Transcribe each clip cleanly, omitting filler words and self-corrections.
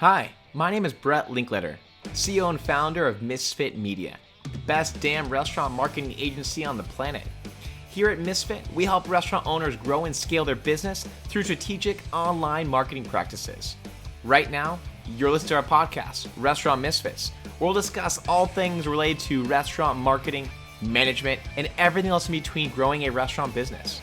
Hi, my name is Brett Linkletter, CEO and founder of Misfit Media, the best damn restaurant marketing agency on the planet. Here at Misfit, we help restaurant owners grow and scale their business through strategic online marketing practices. Right now, you're listening to our podcast, Restaurant Misfits, where we'll discuss all things related to restaurant marketing, management, and everything else in between growing a restaurant business.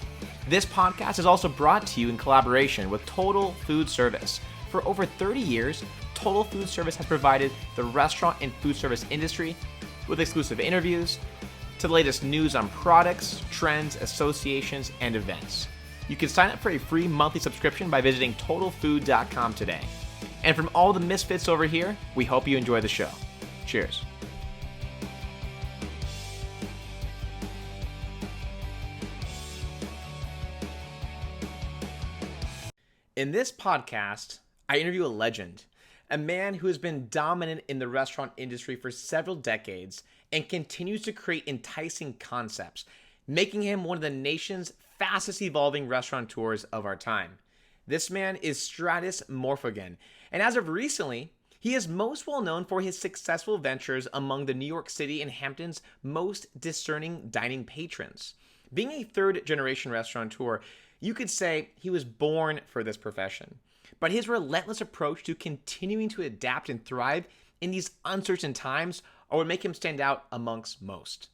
This podcast is also brought to you in collaboration with Total Food Service. For over 30 years, Total Food Service has provided the restaurant and food service industry with exclusive interviews to the latest news on products, trends, associations, and events. You can sign up for a free monthly subscription by visiting totalfood.com today. And from all the misfits over here, we hope you enjoy the show. Cheers. In this podcast, I interview a legend, a man who has been dominant in the restaurant industry for several decades and continues to create enticing concepts, making him one of the nation's fastest evolving restaurateurs of our time. This man is Stratis Morfogen, and as of recently, he is most well known for his successful ventures among the New York City and Hamptons' most discerning dining patrons. Being a third-generation restaurateur, you could say he was born for this profession. But his relentless approach to continuing to adapt and thrive in these uncertain times are what make him stand out amongst most.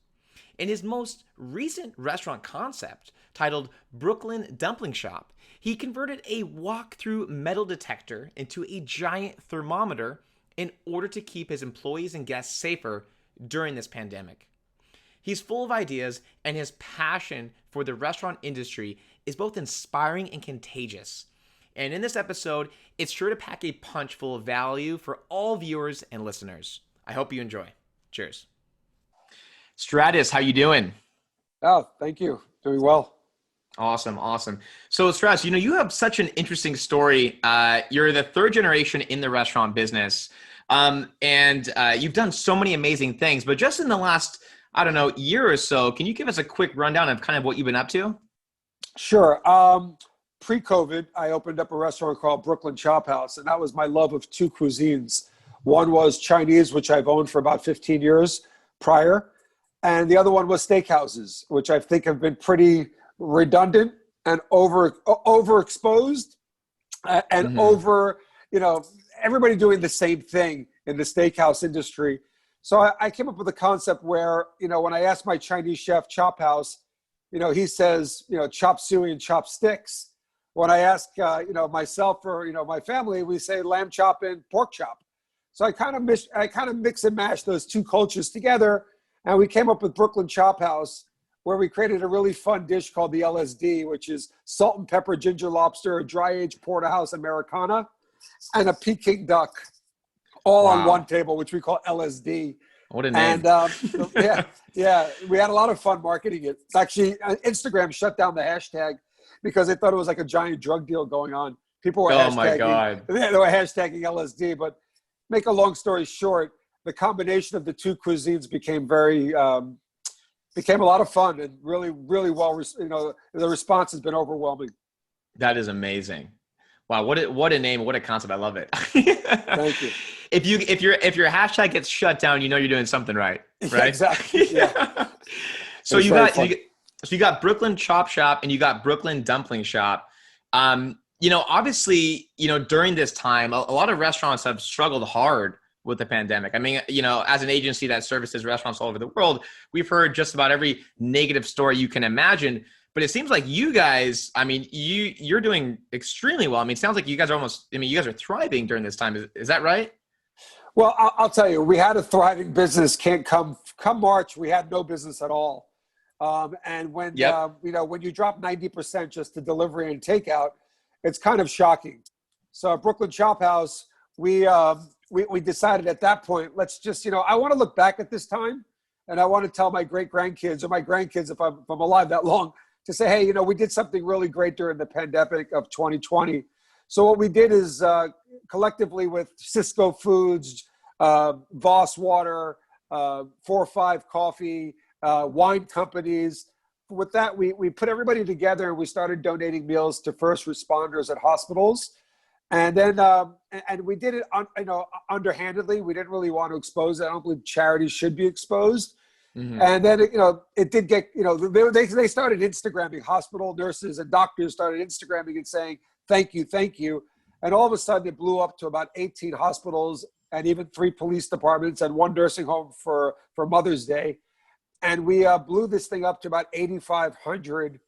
In his most recent restaurant concept, titled Brooklyn Dumpling Shop, he converted a walk-through metal detector into a giant thermometer in order to keep his employees and guests safer during this pandemic. He's full of ideas, and his passion for the restaurant industry is both inspiring and contagious. And in this episode, it's sure to pack a punch full of value for all viewers and listeners. I hope you enjoy. Cheers. Stratis, how you doing? Oh, thank you. Doing well. Awesome. So Stratis, you have such an interesting story. You're the third generation in the restaurant business, and you've done so many amazing things. But just in the last, year or so, can you give us a quick rundown of kind of what you've been up to? Sure. Pre-COVID, I opened up a restaurant called Brooklyn Chop House, and that was my love of two cuisines. One was Chinese, which I've owned for about 15 years prior, and the other one was steakhouses, which I think have been pretty redundant and overexposed, and everybody doing the same thing in the steakhouse industry. So I came up with a concept where, when I asked my Chinese chef Chop House, he says, chop suey and chop sticks. When I ask, myself or, my family, we say lamb chop and pork chop. So I kind of mix and mash those two cultures together. And we came up with Brooklyn Chop House, where we created a really fun dish called the LSD, which is salt and pepper ginger lobster, dry aged porterhouse Americana, and a Peking duck, all on one table, which we call LSD. What a name. And we had a lot of fun marketing it. Actually, Instagram shut down the hashtag because they thought it was like a giant drug deal going on. People were my God. They were hashtagging LSD. But make a long story short, the combination of the two cuisines became a lot of fun and really, really well. The response has been overwhelming. That is amazing. Wow, what a name, what a concept. I love it. Thank you. If your hashtag gets shut down, you're doing something right? Exactly. Yeah. So you got Brooklyn Chop Shop and you got Brooklyn Dumpling Shop. Obviously, during this time, a lot of restaurants have struggled hard with the pandemic. I mean, as an agency that services restaurants all over the world, we've heard just about every negative story you can imagine. But it seems like you guys, you're doing extremely well. It sounds like you guys are you guys are thriving during this time. Is that right? Well, I'll tell you, we had a thriving business. Come March, we had no business at all. And when, when you drop 90% just to delivery and takeout, it's kind of shocking. So at Brooklyn Chop House, we decided at that point, let's just, I want to look back at this time and I want to tell my great grandkids or my grandkids, if I'm alive that long, to say, hey, we did something really great during the pandemic of 2020. So what we did is collectively with Cisco Foods, Voss Water, 4-5 Coffee, wine companies. With that, we put everybody together and we started donating meals to first responders at hospitals. And then and we did it underhandedly. We didn't really want to expose it. I don't believe charities should be exposed. Mm-hmm. And then it did get they started Instagramming. Hospital nurses and doctors started Instagramming and saying thank you, and all of a sudden it blew up to about 18 hospitals and even 3 police departments and 1 nursing home for Mother's Day, and we blew this thing up to about 8,500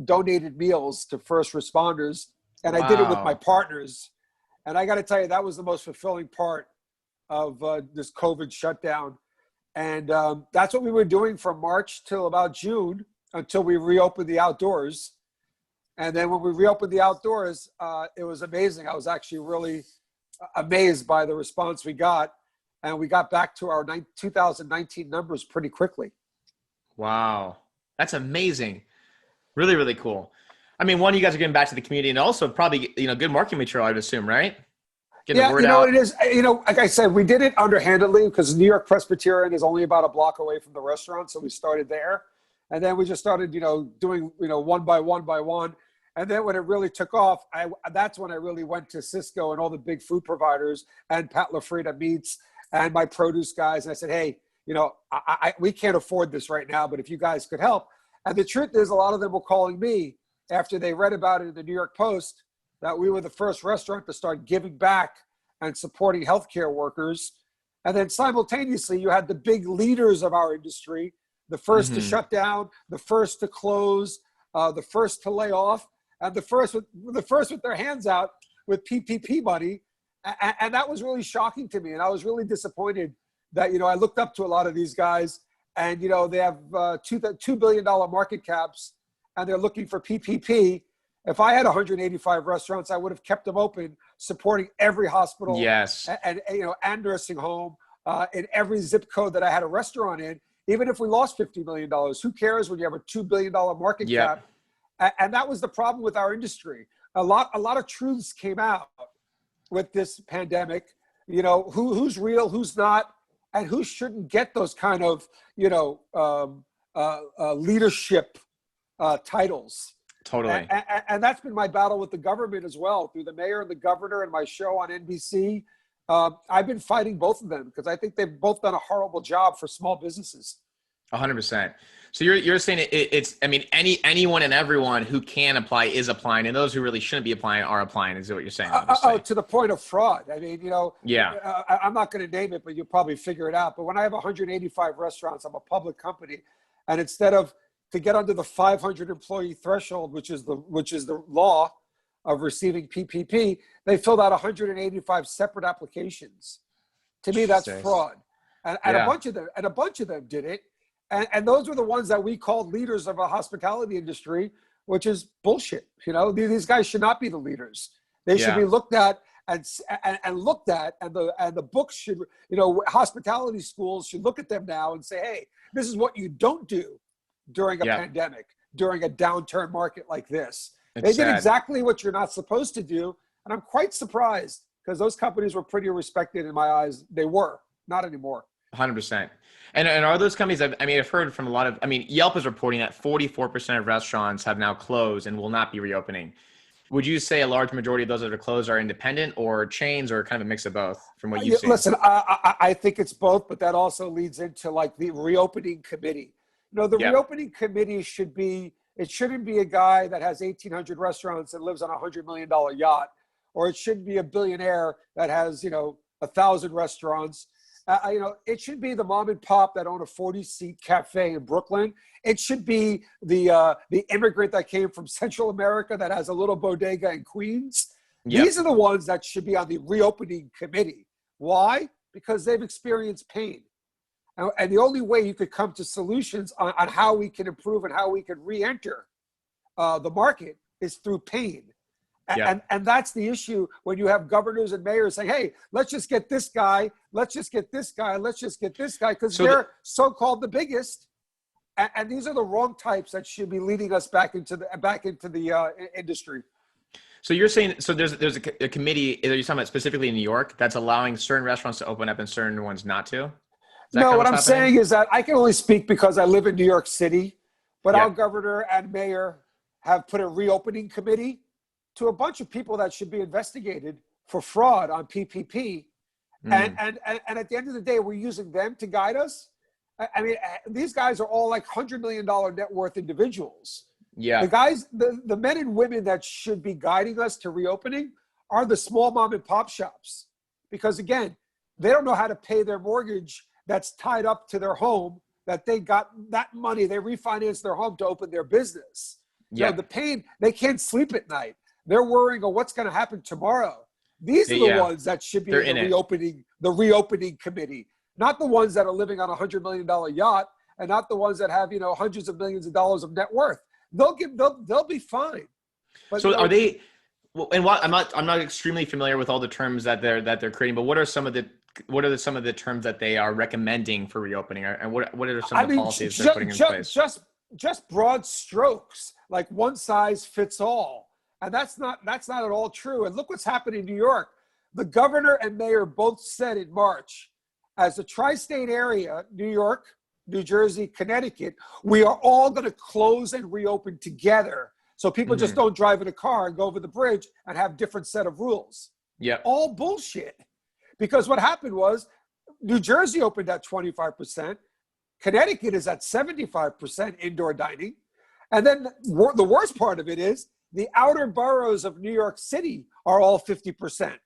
donated meals to first responders, and I did it with my partners. And I got to tell you, that was the most fulfilling part of this COVID shutdown. And that's what we were doing from March till about June until we reopened the outdoors. And then when we reopened the outdoors, it was amazing. I was actually really amazed by the response we got. And we got back to our 2019 numbers pretty quickly. Wow. That's amazing. Really, really cool. I mean, one, you guys are getting back to the community, and also probably, good marketing material, I would assume, right? Getting the word out. It is, like I said, we did it underhandedly because New York Presbyterian is only about a block away from the restaurant. So we started there. And then we just started, doing, one by one. And then when it really took off, that's when I really went to Cisco and all the big food providers and Pat LaFrida Meats and my produce guys. And I said, hey, we can't afford this right now, but if you guys could help. And the truth is, a lot of them were calling me after they read about it in the New York Post that we were the first restaurant to start giving back and supporting healthcare workers. And then simultaneously, you had the big leaders of our industry, the first to shut down, the first to close, the first to lay off, and the first with their hands out with PPP money. And that was really shocking to me. And I was really disappointed that, I looked up to a lot of these guys. And, they have $2 billion market caps, and they're looking for PPP. If I had 185 restaurants, I would have kept them open, supporting every hospital and nursing home in every zip code that I had a restaurant in. Even if we lost $50 million, who cares when you have a $2 billion market cap? And that was the problem with our industry. A lot of truths came out with this pandemic. Who's real, who's not. And who shouldn't get those kind of, leadership titles. Totally. And that's been my battle with the government as well, through the mayor and the governor and my show on NBC. I've been fighting both of them because I think they've both done a horrible job for small businesses. 100%. So you're saying it's anyone and everyone who can apply is applying, and those who really shouldn't be applying are applying, is what you're saying. To the point of fraud. I mean, I'm not going to name it, but you'll probably figure it out. But when I have 185 restaurants, I'm a public company, and instead of to get under the 500 employee threshold, which is the law of receiving PPP, they filled out 185 separate applications. To me, that's fraud, and a bunch of them did it. And those were the ones that we called leaders of a hospitality industry, which is bullshit. These guys should not be the leaders. They should be looked at and looked at, and the books should, hospitality schools should look at them now and say, hey, this is what you don't do during a pandemic, during a downturn market like this. They did exactly what you're not supposed to do. And I'm quite surprised because those companies were pretty respected in my eyes. They were, not anymore. 100%. And are those companies, I've heard from a lot of, Yelp is reporting that 44% of restaurants have now closed and will not be reopening. Would you say a large majority of those that are closed are independent or chains, or kind of a mix of both from what you've seen? Listen, I think it's both, but that also leads into like the reopening committee. Reopening committee shouldn't be a guy that has 1,800 restaurants and lives on a $100 million yacht, or it shouldn't be a billionaire that has, 1,000 restaurants. It should be the mom and pop that own a 40-seat cafe in Brooklyn. It should be the immigrant that came from Central America that has a little bodega in Queens. Yep. These are the ones that should be on the reopening committee. Why? Because they've experienced pain. And the only way you could come to solutions on how we can improve and how we can re-enter the market is through pain. And that's the issue when you have governors and mayors saying, hey, let's just get this guy, let's just get this guy, let's just get this guy, because they're so-called the biggest. And these are the wrong types that should be leading us back into the industry. So you're saying, so there's a committee, are you talking about specifically in New York, that's allowing certain restaurants to open up and certain ones not to? No, what I'm saying is that I can only speak because I live in New York City, but our governor and mayor have put a reopening committee to a bunch of people that should be investigated for fraud on PPP. Mm. And at the end of the day, we're using them to guide us. I mean, these guys are all like $100 million net worth individuals. Yeah. The guys, the men and women that should be guiding us to reopening are the small mom and pop shops. Because again, they don't know how to pay their mortgage that's tied up to their home, that they got that money, they refinanced their home to open their business. Yeah. You know, the pain, they can't sleep at night. They're worrying of what's going to happen tomorrow. These are the ones that should be in the reopening committee, not the ones that are living on $100 million yacht, and not the ones that have, you know, hundreds of millions of dollars of net worth. They'll be fine. But, so you know, are they? Well, and what I'm not extremely familiar with all the terms that they're creating, but what are some of the terms that they are recommending for reopening, and what are some of the policies they're putting in place? Just broad strokes, like one size fits all. And that's not at all true. And look what's happened in New York. The governor and mayor both said in March, as a tri-state area, New York, New Jersey, Connecticut, we are all going to close and reopen together. So people just don't drive in a car and go over the bridge and have different set of rules. Yeah. All bullshit. Because what happened was New Jersey opened at 25%. Connecticut is at 75% indoor dining. And then the worst part of it is the outer boroughs of New York City are all 50%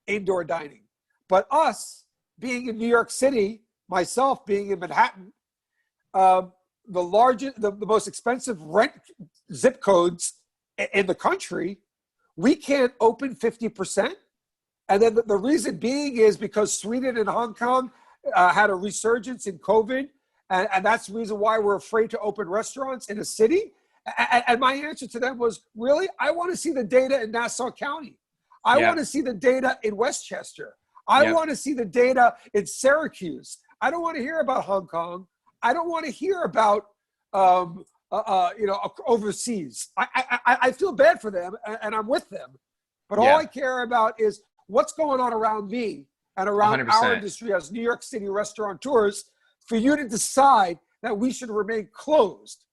indoor dining. But us being in New York City, myself being in Manhattan, the most expensive rent zip codes in the country, we can't open 50%. And then the reason being is because Sweden and Hong Kong had a resurgence in COVID. And that's the reason why we're afraid to open restaurants in a city. And my answer to them was, really? I want to see the data in Nassau County. I want to see the data in Westchester. I want to see the data in Syracuse. I don't want to hear about Hong Kong. I don't want to hear about, overseas. I feel bad for them, and I'm with them. But all I care about is what's going on around me and around 100%. our industry as New York City restaurateurs, for you to decide that we should remain closed.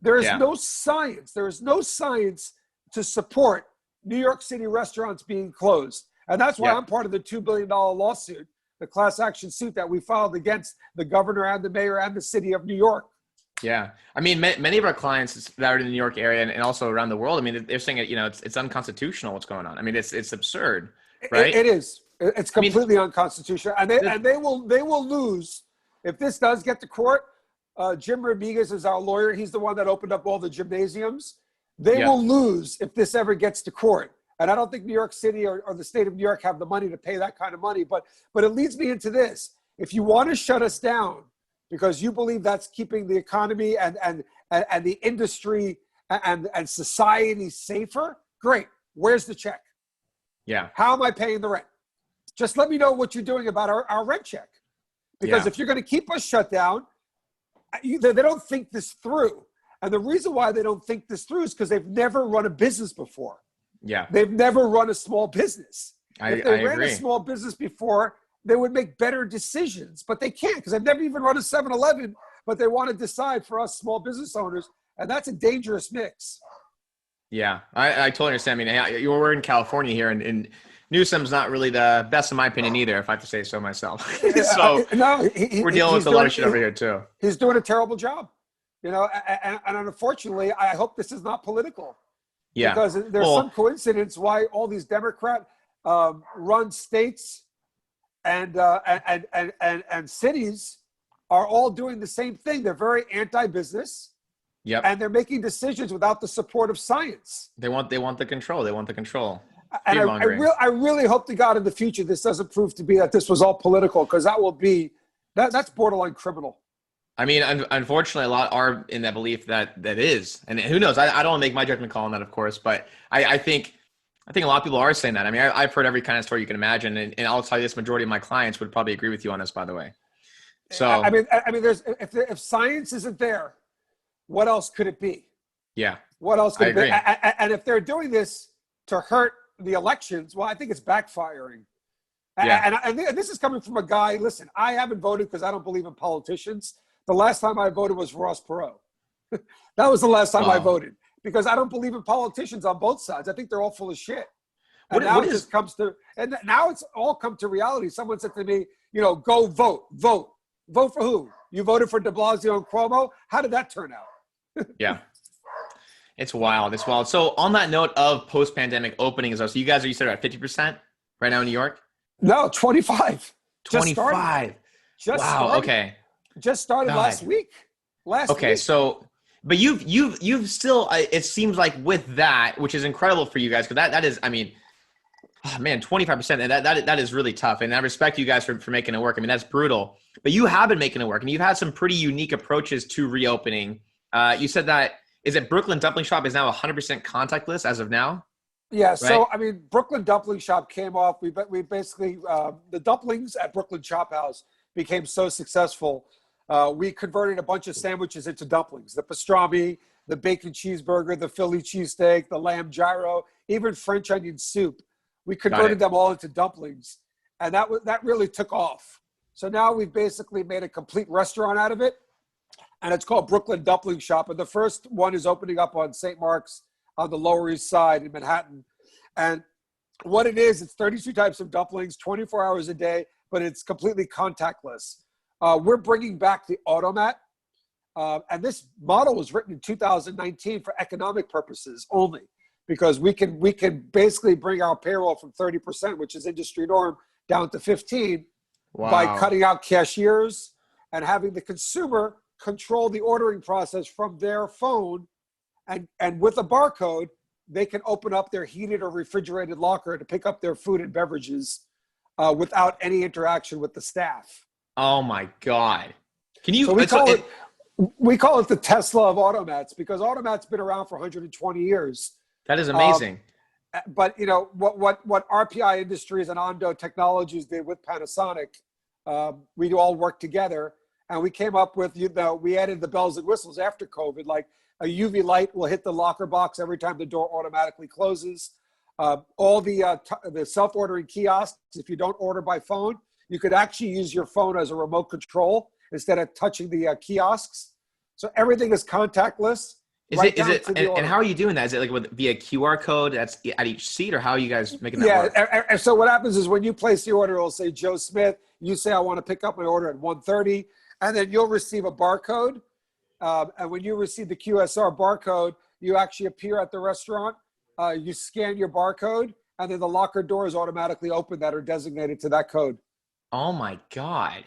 There is no science. There is no science to support New York City restaurants being closed. And that's why I'm part of the $2 billion lawsuit, the class action suit that we filed against the governor and the mayor and the city of New York. Yeah. I mean, many of our clients that are in the New York area and also around the world, I mean, they're saying it's unconstitutional what's going on. I mean, it's absurd, right? It is. It's completely unconstitutional. And they will lose. If this does get to court, Jim Rodriguez is our lawyer. He's the one that opened up all the gymnasiums. They will lose if this ever gets to court. And I don't think New York City or the state of New York have the money to pay that kind of money. But it leads me into this. If you want to shut us down because you believe that's keeping the economy and the industry and society safer, great. Where's the check? Yeah. How am I paying the rent? Just let me know what you're doing about our rent check. Because if you're going to keep us shut down, they don't think this through. And the reason why they don't think this through is because they've never run a business before. Yeah. They've never run a small business. If they ran a small business before, they would make better decisions. But they can't because they've never even run a 7-Eleven, but they want to decide for us small business owners. And that's a dangerous mix. Yeah, I totally understand. I mean, we're in California here, and Newsom's not really the best in my opinion either, if I have to say so myself. So we're dealing with a lot of shit over here too. He's doing a terrible job, and unfortunately, I hope this is not political. Yeah, because there's some coincidence why all these Democrat run states and cities are all doing the same thing. They're very anti-business. Yep. And they're making decisions without the support of science. They want the control. They want the control. And I really hope to God in the future this doesn't prove to be that this was all political, because that will be that's borderline criminal. I mean, unfortunately, a lot are in that belief that is, and who knows? I don't want to make my judgment call on that, of course, but I think a lot of people are saying that. I mean, I've heard every kind of story you can imagine, and I'll tell you this: majority of my clients would probably agree with you on this, by the way. So I mean, there's if science isn't there, what else could it be? Yeah. What else could it be? And if they're doing this to hurt the elections, well, I think it's backfiring. Yeah. And this is coming from a guy, listen, I haven't voted because I don't believe in politicians. The last time I voted was Ross Perot. That was the last time I voted, because I don't believe in politicians on both sides. I think they're all full of shit. And now it's all come to reality. Someone said to me, go vote. Vote for who? You voted for de Blasio and Cuomo? How did that turn out? Yeah. It's wild. It's wild. So on that note of post-pandemic openings, so you guys you said at 50% right now in New York? No, 25. 25. Wow. Okay. Just started last week. Okay. So, but you've still, it seems like with that, which is incredible for you guys, because that is, I mean, oh man, 25%. And that is really tough. And I respect you guys for making it work. I mean, that's brutal, but you have been making it work and you've had some pretty unique approaches to reopening. You said that, is it Brooklyn Dumpling Shop is now 100% contactless as of now? Yeah. Right? So, I mean, Brooklyn Dumpling Shop came off. We basically, the dumplings at Brooklyn Chop House became so successful. We converted a bunch of sandwiches into dumplings, the pastrami, the bacon cheeseburger, the Philly cheesesteak, the lamb gyro, even French onion soup. We converted them all into dumplings. And that really took off. So now we've basically made a complete restaurant out of it. And it's called Brooklyn Dumpling Shop. And the first one is opening up on St. Mark's on the Lower East Side in Manhattan. And what it is, it's 32 types of dumplings, 24 hours a day, but it's completely contactless. We're bringing back the automat. And this model was written in 2019 for economic purposes only, because we can basically bring our payroll from 30%, which is industry norm, down to 15 by cutting out cashiers and having the consumer control the ordering process from their phone, and with a barcode, they can open up their heated or refrigerated locker to pick up their food and beverages without any interaction with the staff. Oh my God. Can you, so we call it the Tesla of automats, because automats been around for 120 years. That is amazing. But what RPI Industries and Ondo Technologies did with Panasonic, we all worked together. And we came up with, we added the bells and whistles after COVID, like a UV light will hit the locker box every time the door automatically closes. All the self-ordering kiosks, if you don't order by phone, you could actually use your phone as a remote control instead of touching the kiosks. So everything is contactless. And how are you doing that? Is it like via QR code that's at each seat, or how are you guys making that work? Yeah, so what happens is when you place the order, it'll say Joe Smith. You say, I want to pick up my order at 1:30. And then you'll receive a barcode. And when you receive the QSR barcode, you actually appear at the restaurant. You scan your barcode, and then the locker doors automatically open that are designated to that code. Oh my God.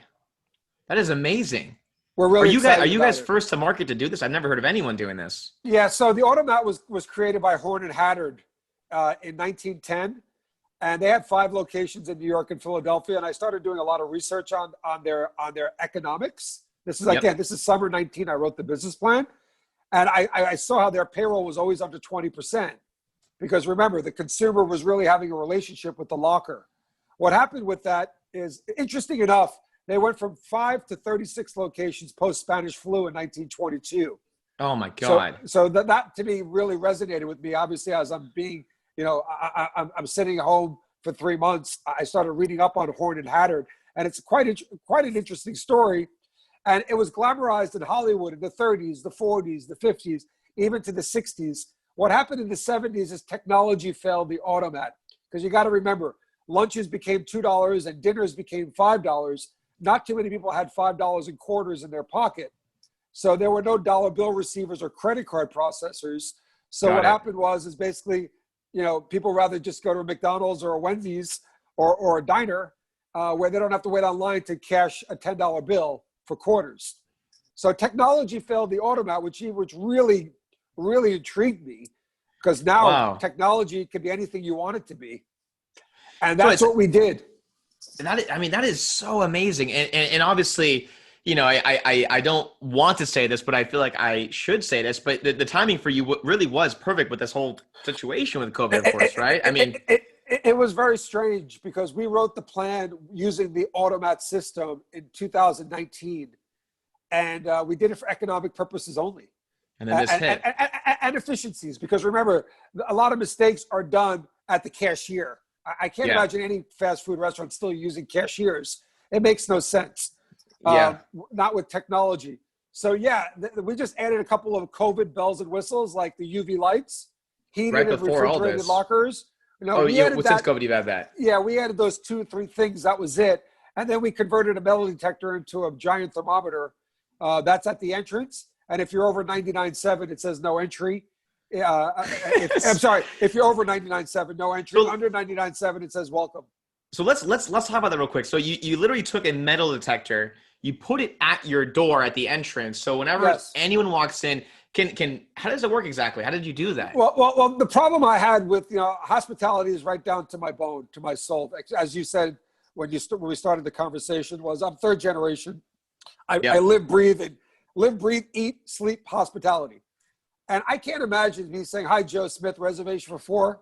That is amazing. We're really Are you guys first to market to do this? I've never heard of anyone doing this. Yeah, so the automat was created by Horn and Haddard in 1910. And they had 5 locations in New York and Philadelphia. And I started doing a lot of research on their economics. This is summer 19. I wrote the business plan. And I saw how their payroll was always under 20%. Because remember, the consumer was really having a relationship with the locker. What happened with that is, interesting enough, they went from 5 to 36 locations post-Spanish flu in 1922. Oh my God. So that to me really resonated with me. Obviously, as I'm being, I'm sitting home for 3 months. I started reading up on Horn and Haddard, and it's quite an interesting story. And it was glamorized in Hollywood in the 30s, the 40s, the 50s, even to the 60s. What happened in the 70s is technology failed the automat, because you got to remember, lunches became $2 and dinners became $5. Not too many people had $5 in quarters in their pocket. So there were no dollar bill receivers or credit card processors. So what happened was basically, people rather just go to a McDonald's or a Wendy's or a diner where they don't have to wait online to cash a $10 bill for quarters. So technology failed the automat, which really, really intrigued me, because now technology can be anything you want it to be. And that's what we did. And that is so amazing. And obviously, I don't want to say this, but I feel like I should say this, but the timing for you really was perfect with this whole situation with COVID, of course, right? It was very strange, because we wrote the plan using the automat system in 2019, and we did it for economic purposes only. And then this hit. And efficiencies, because remember, a lot of mistakes are done at the cashier. I can't imagine any fast food restaurant still using cashiers. It makes no sense. Not with technology. So we just added a couple of COVID bells and whistles, like the UV lights, heated and refrigerated lockers. Oh, We added since that. COVID, you've had that. Yeah, we added those 2 or 3 things. That was it. And then we converted a metal detector into a giant thermometer. That's at the entrance. And if you're over 99.7, it says no entry. I'm sorry. If you're over 99.7, no entry. So, Under 99.7, it says welcome. so let's talk about that real quick. So you literally took a metal detector, you put it at your door at the entrance. So whenever anyone walks in, how does it work exactly? How did you do that? Well, the problem I had with hospitality is right down to my bone, to my soul. As you said when we started the conversation, was I'm third generation. I live, breathe, eat, sleep hospitality. And I can't imagine me saying, "Hi, Joe Smith, reservation for 4.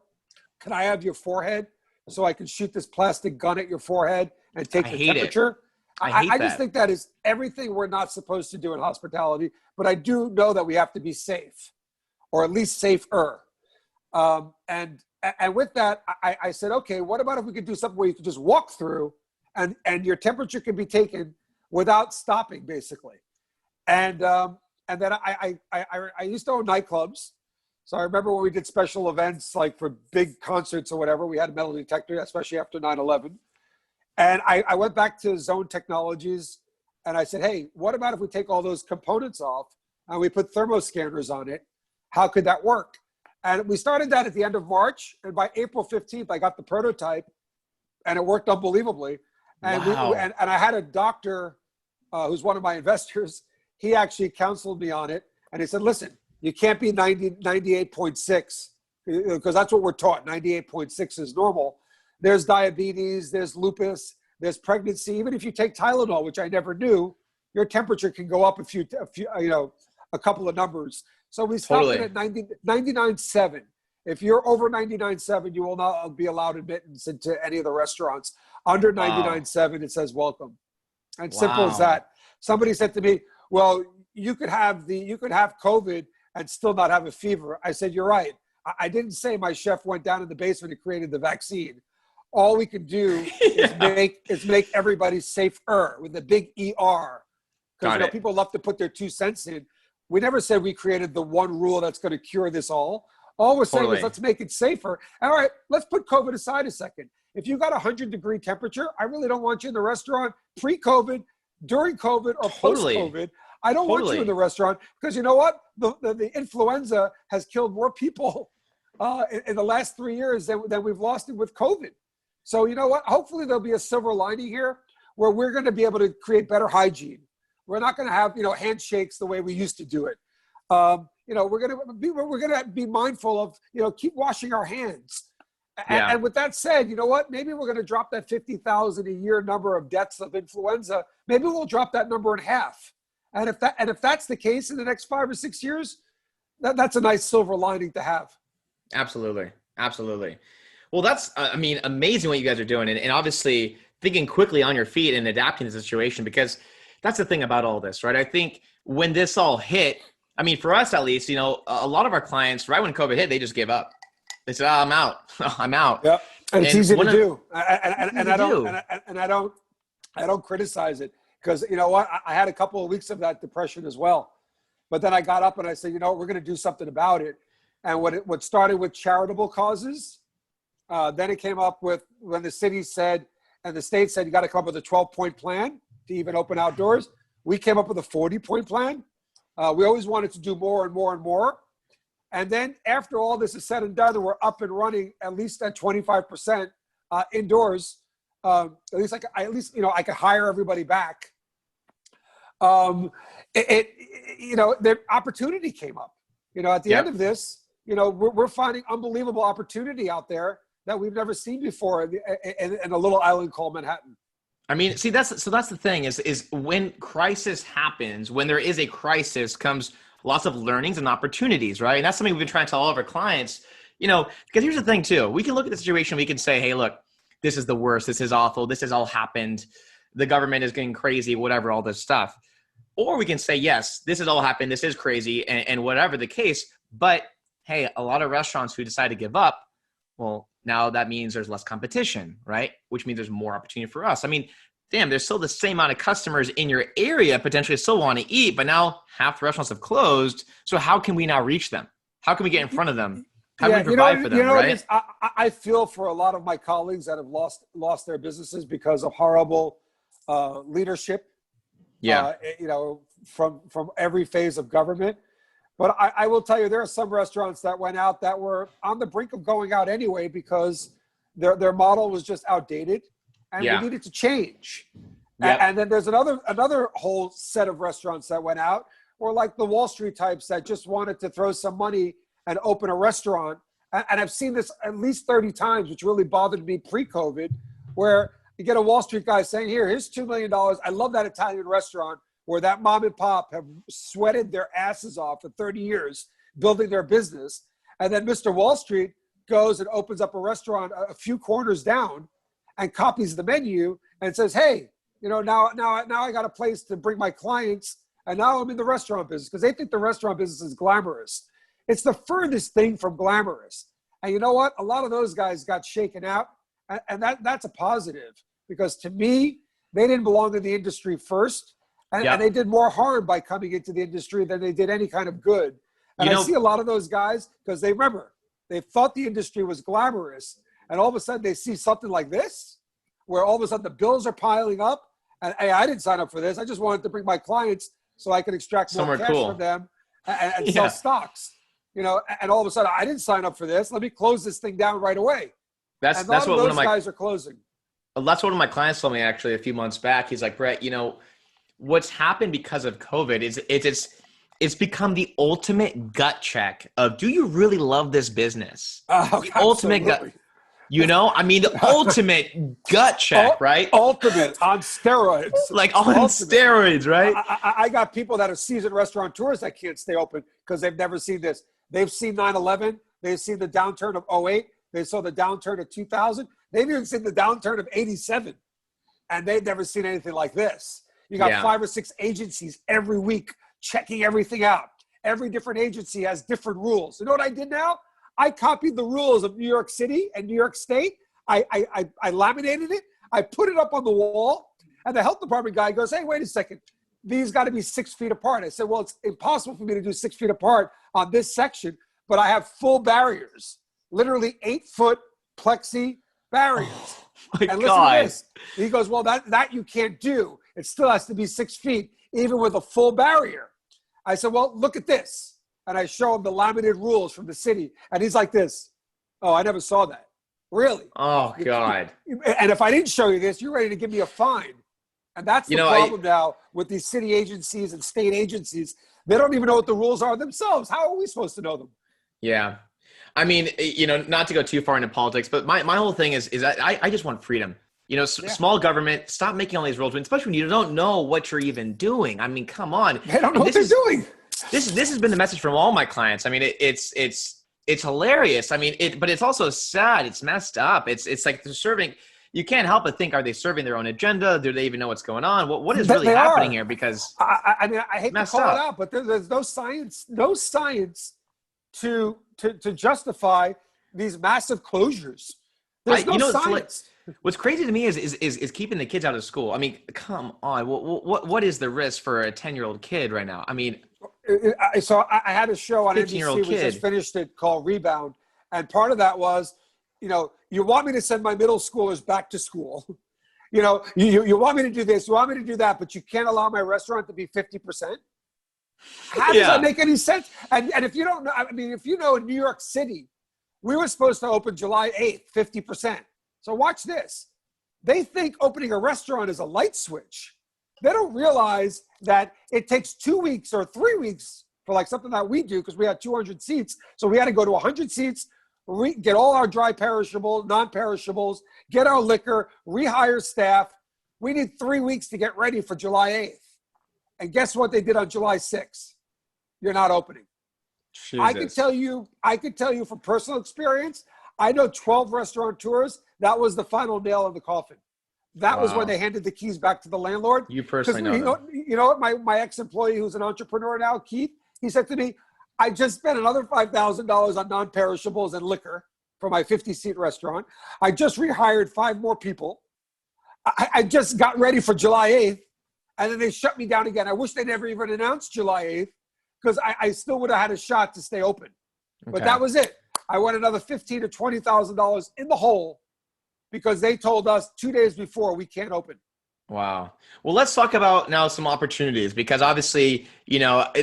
Can I have your forehead so I can shoot this plastic gun at your forehead and take the temperature?" I just think that is everything we're not supposed to do in hospitality. But I do know that we have to be safe, or at least safer. And with that, I said, okay, what about if we could do something where you could just walk through and your temperature can be taken without stopping, basically. And then I used to own nightclubs. So I remember when we did special events, like for big concerts or whatever, we had a metal detector, especially after 9/11. And I went back to Zone Technologies and I said, hey, what about if we take all those components off and we put thermoscanners on it? How could that work? And we started that at the end of March. And by April 15th, I got the prototype and it worked unbelievably. And, wow. and I had a doctor who's one of my investors. He actually counseled me on it. And he said, listen, you can't be 98.6 because that's what we're taught. 98.6 is normal. There's diabetes, there's lupus, there's pregnancy. Even if you take Tylenol, which I never knew, your temperature can go up a couple of numbers. So we stopped it at 99.7. If you're over 99.7, you will not be allowed admittance into any of the restaurants. Under 99.7, it says welcome. And simple as that. Somebody said to me, well, you could have COVID and still not have a fever. I said, you're right. I didn't say my chef went down in the basement and created the vaccine. All we can do is make everybody safer with the big ER. Because people love to put their 2 cents in. We never said we created the one rule that's going to cure this all. All we're saying is let's make it safer. All right, let's put COVID aside a second. If you got 100-degree temperature, I really don't want you in the restaurant pre-COVID, during COVID, or post-COVID. I don't want you in the restaurant because you know what? The influenza has killed more people in the last 3 years than we've lost it with COVID. So you know what? Hopefully there'll be a silver lining here where we're going to be able to create better hygiene. We're not going to have handshakes the way we used to do it. We're going to be mindful of keep washing our hands. And with that said, you know what? Maybe we're going to drop that 50,000 a year number of deaths of influenza. Maybe we'll drop that number in half. And if that's the case in the next 5 or 6 years, that's a nice silver lining to have. Absolutely. Well, that's, amazing what you guys are doing. And obviously thinking quickly on your feet and adapting to the situation, because that's the thing about all this, right? I think when this all hit, for us at least, a lot of our clients, right when COVID hit, they just gave up. They said, I'm out. I'm out. Yep. And it's easy to do. And I don't criticize it because you know what? I had a couple of weeks of that depression as well. But then I got up and I said, we're going to do something about it. And what started with charitable causes, then it came up with when the city said, and the state said, you got to come up with a 12-point plan to even open outdoors. We came up with a 40-point plan. We always wanted to do more and more and more. And then after all this is said and done, and we're up and running at least at 25% indoors, at least I could hire everybody back. The opportunity came up. At the end of this, we're finding unbelievable opportunity out there that we've never seen before in a little island called Manhattan. See, that's the thing is when crisis happens, when there is a crisis comes lots of learnings and opportunities, right? And that's something we've been trying to tell all of our clients, because here's the thing too, we can look at the situation, we can say, hey, look, this is the worst, this is awful, this has all happened, the government is getting crazy, whatever, all this stuff. Or we can say, yes, this has all happened, this is crazy, and whatever the case, but hey, a lot of restaurants who decide to give up, well, now that means there's less competition, right? Which means there's more opportunity for us. There's still the same amount of customers in your area potentially still want to eat, but now half the restaurants have closed. So how can we now reach them? How can we get in front of them? How do we provide for them, right? I feel for a lot of my colleagues that have lost their businesses because of horrible leadership. Yeah. From every phase of government. But I will tell you, there are some restaurants that went out that were on the brink of going out anyway because their model was just outdated, and we needed to change. Yep. And then there's another whole set of restaurants that went out, or like the Wall Street types that just wanted to throw some money and open a restaurant. And I've seen this at least 30 times, which really bothered me pre-COVID, where you get a Wall Street guy saying, here's $2 million. I love that Italian restaurant where that mom and pop have sweated their asses off for 30 years building their business. And then Mr. Wall Street goes and opens up a restaurant a few corners down and copies the menu and says, hey, now I got a place to bring my clients, and now I'm in the restaurant business, because they think the restaurant business is glamorous. It's the furthest thing from glamorous. And you know what? A lot of those guys got shaken out, and that's a positive, because to me, they didn't belong in the industry first, and they did more harm by coming into the industry than they did any kind of good. And I see a lot of those guys, because they thought the industry was glamorous, and all of a sudden they see something like this, where all of a sudden the bills are piling up, and hey, I didn't sign up for this. I just wanted to bring my clients so I could extract more cash from them and sell stocks. And all of a sudden I didn't sign up for this. Let me close this thing down right away. That's what those guys are closing. That's what one of my clients told me actually a few months back. He's like, Brett, what's happened because of COVID is it's become the ultimate gut check of, do you really love this business? The ultimate gut. The ultimate gut check, right? Ultimate on steroids. Like on steroids, right? I got people that are seasoned restaurateurs that can't stay open because they've never seen this. They've seen 9/11. They've seen the downturn of 08. They saw the downturn of 2000. They've even seen the downturn of 87. And they've never seen anything like this. You got 5 or 6 agencies every week checking everything out. Every different agency has different rules. You know what I did now? I copied the rules of New York City and New York State. I laminated it. I put it up on the wall. And the health department guy goes, hey, wait a second. These got to be 6 feet apart. I said, well, it's impossible for me to do 6 feet apart on this section, but I have full barriers, literally 8-foot plexi barriers. Oh, my and God. listen to this. He goes, well, that you can't do. It still has to be 6 feet, even with a full barrier. I said, well, look at this. And I show him the laminated rules from the city. And he's like this. Oh, I never saw that. Really? Oh, God. And if I didn't show you this, you're ready to give me a fine. And that's the problem now with these city agencies and state agencies. They don't even know what the rules are themselves. How are we supposed to know them? Yeah. I mean, not to go too far into politics, but my whole thing is that I just want freedom. Small government, stop making all these rules, especially when you don't know what you're even doing. I mean, come on. They don't know what they're doing. This has been the message from all my clients. I mean, it's hilarious. I mean, but it's also sad. It's messed up. It's like they're serving. You can't help but think, are they serving their own agenda? Do they even know what's going on? What is really happening here? Because I hate to call it out, but there's no science to justify these massive closures. There's no science. What's crazy to me is keeping the kids out of school. I mean, come on. What is the risk for a 10-year-old kid right now? I mean, so I had a show on NBC. We just finished it called Rebound, and part of that was, you want me to send my middle schoolers back to school. You want me to do this, you want me to do that, but you can't allow my restaurant to be 50%. How does that make any sense? And if you don't know, if you know in New York City, we were supposed to open July 8th, 50%. So watch this. They think opening a restaurant is a light switch. They don't realize that it takes 2 weeks or 3 weeks for like something that we do, because we had 200 seats. So we had to go to 100 seats, get all our dry perishable, non-perishables, get our liquor, rehire staff. We need 3 weeks to get ready for July 8th. And guess what they did on July 6th? You're not opening. Jesus. I could tell you from personal experience, I know 12 restaurateurs, that was the final nail in the coffin. That was when they handed the keys back to the landlord. You personally know them. You know what? My ex-employee who's an entrepreneur now, Keith, he said to me, I just spent another $5,000 on non-perishables and liquor for my 50-seat restaurant. I just rehired 5 more people. I just got ready for July 8th, and then they shut me down again. I wish they never even announced July 8th, because I still would have had a shot to stay open. But that was it. I went another $15,000 to $20,000 in the hole because they told us 2 days before we can't open. Wow. Well, let's talk about now some opportunities because obviously, God,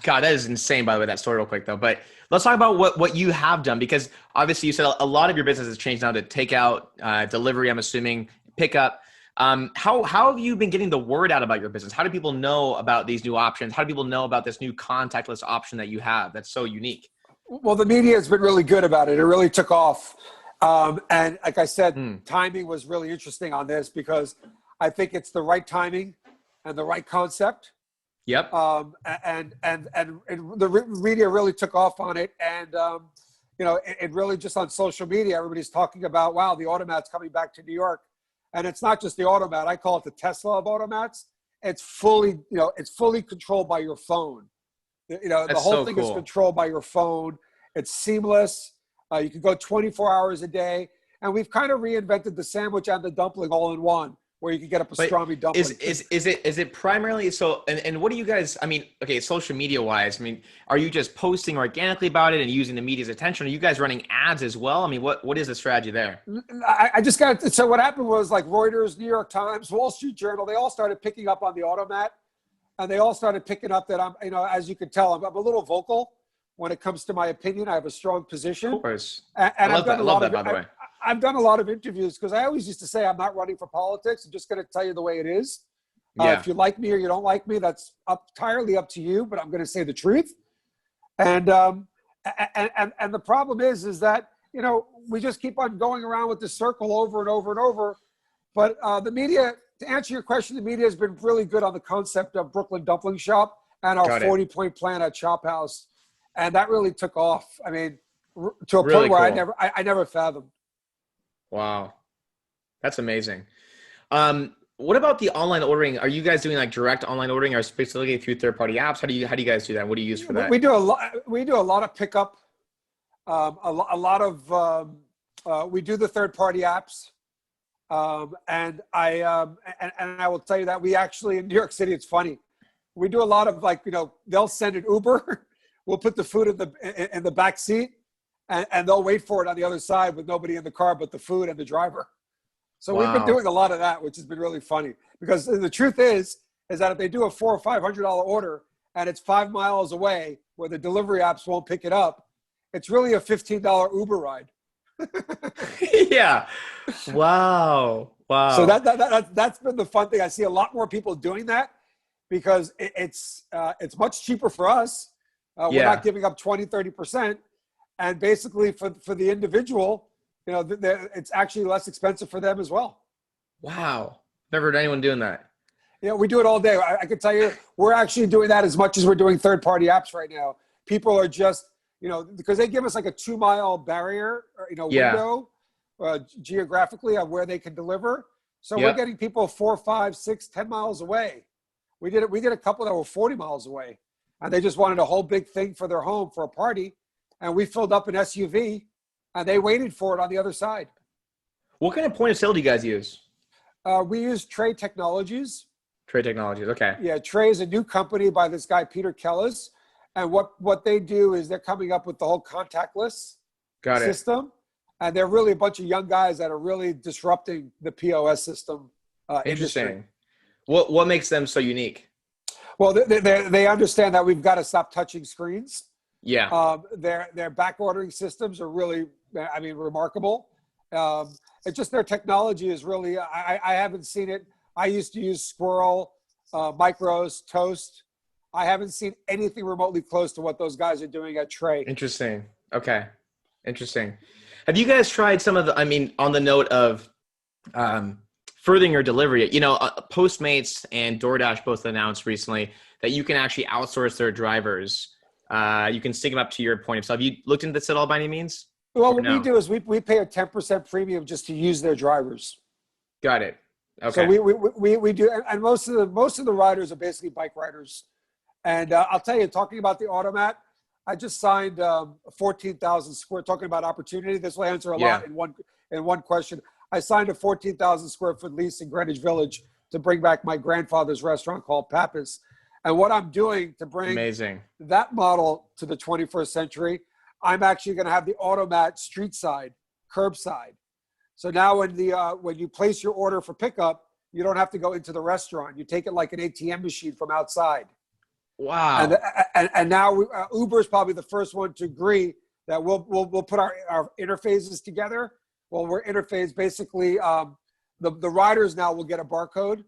that is insane, by the way, that story real quick though. But let's talk about what you have done because obviously you said a lot of your business has changed now to takeout, delivery, I'm assuming, pickup. How have you been getting the word out about your business? How do people know about these new options? How do people know about this new contactless option that you have that's so unique? Well, the media has been really good about it. It really took off. And like I said, timing was really interesting on this because I think it's the right timing and the right concept. Yep. And the media really took off on it. And, it really just on social media, everybody's talking about, wow, the automat's coming back to New York. And it's not just the automat. I call it the Tesla of automats. It's fully controlled by your phone. The whole thing is controlled by your phone. It's seamless. You can go 24 hours a day. And we've kind of reinvented the sandwich and the dumpling all in one, where you can get a pastrami dumpling. Is it primarily so? And what do you guys? I mean, okay, social media wise, I mean, are you just posting organically about it and using the media's attention? Are you guys running ads as well? I mean, what is the strategy there? I just got so what happened was like Reuters, New York Times, Wall Street Journal, they all started picking up on the automat, and they all started picking up that I'm, as you can tell, I'm a little vocal when it comes to my opinion. I have a strong position. Of course, and I love that, by the way. I've done a lot of interviews because I always used to say I'm not running for politics. I'm just going to tell you the way it is. If you like me or you don't like me, that's entirely up to you. But I'm going to say the truth. And the problem is that we just keep on going around with this circle over and over and over. But the media, to answer your question, the media has been really good on the concept of Brooklyn Dumpling Shop and our 40-point plan at Chop House, and that really took off. I mean, to a point where I never fathomed. Wow. That's amazing. What about the online ordering? Are you guys doing like direct online ordering or specifically through third-party apps? How do you guys do that? What do you use for that? We do a lot of pickup. We do the third-party apps. And I will tell you that we actually in New York City, it's funny. We do a lot of they'll send an Uber. We'll put the food in the back seat. And they'll wait for it on the other side with nobody in the car but the food and the driver. So we've been doing a lot of that, which has been really funny. Because the truth is that if they do a $400 or $500 order and it's 5 miles away where the delivery apps won't pick it up, it's really a $15 Uber ride. Yeah. Wow. So that's been the fun thing. I see a lot more people doing that because it's much cheaper for us. We're not giving up 20, 30%. And basically for the individual, it's actually less expensive for them as well. Wow. Never heard anyone doing that. We do it all day. I can tell you, we're actually doing that as much as we're doing third-party apps right now. People are just, because they give us like a 2-mile barrier, window geographically of where they can deliver. So we're getting people 4, 5, 6, 10 miles away. We did a couple that were 40 miles away, and they just wanted a whole big thing for their home for a party. And we filled up an SUV, and they waited for it on the other side. What kind of point of sale do you guys use? We use Tray Technologies. Tray Technologies, okay. Yeah, Tray is a new company by this guy, Peter Kellis. And what they do is they're coming up with the whole contactless system. And they're really a bunch of young guys that are really disrupting the POS system Interesting. industry. What makes them so unique? Well, they understand that we've got to stop touching screens. Yeah. Their back ordering systems are really, remarkable. It's just their technology is really, I haven't seen it. I used to use Squirrel, Micros, Toast. I haven't seen anything remotely close to what those guys are doing at Tray. Interesting. Okay. Interesting. Have you guys tried some of on the note of furthering your delivery, Postmates and DoorDash both announced recently that you can actually outsource their drivers. You can stick them up to your point of sale. Have you looked into this at all by any means? Well, what we do is we pay a 10% premium just to use their drivers. Got it. Okay. So we do, and most of the riders are basically bike riders. And I'll tell you, talking about the automat, I just signed 14,000 square. Talking about opportunity, this will answer a lot in one question. I signed a 14,000 square foot lease in Greenwich Village to bring back my grandfather's restaurant called Pappas. And what I'm doing to bring that model to the 21st century, I'm actually going to have the automat street side, curbside. So now when you place your order for pickup, you don't have to go into the restaurant. You take it like an ATM machine from outside. Wow. And now Uber is probably the first one to agree that we'll put our interfaces together. Well, we're interface basically. The riders now will get a barcode,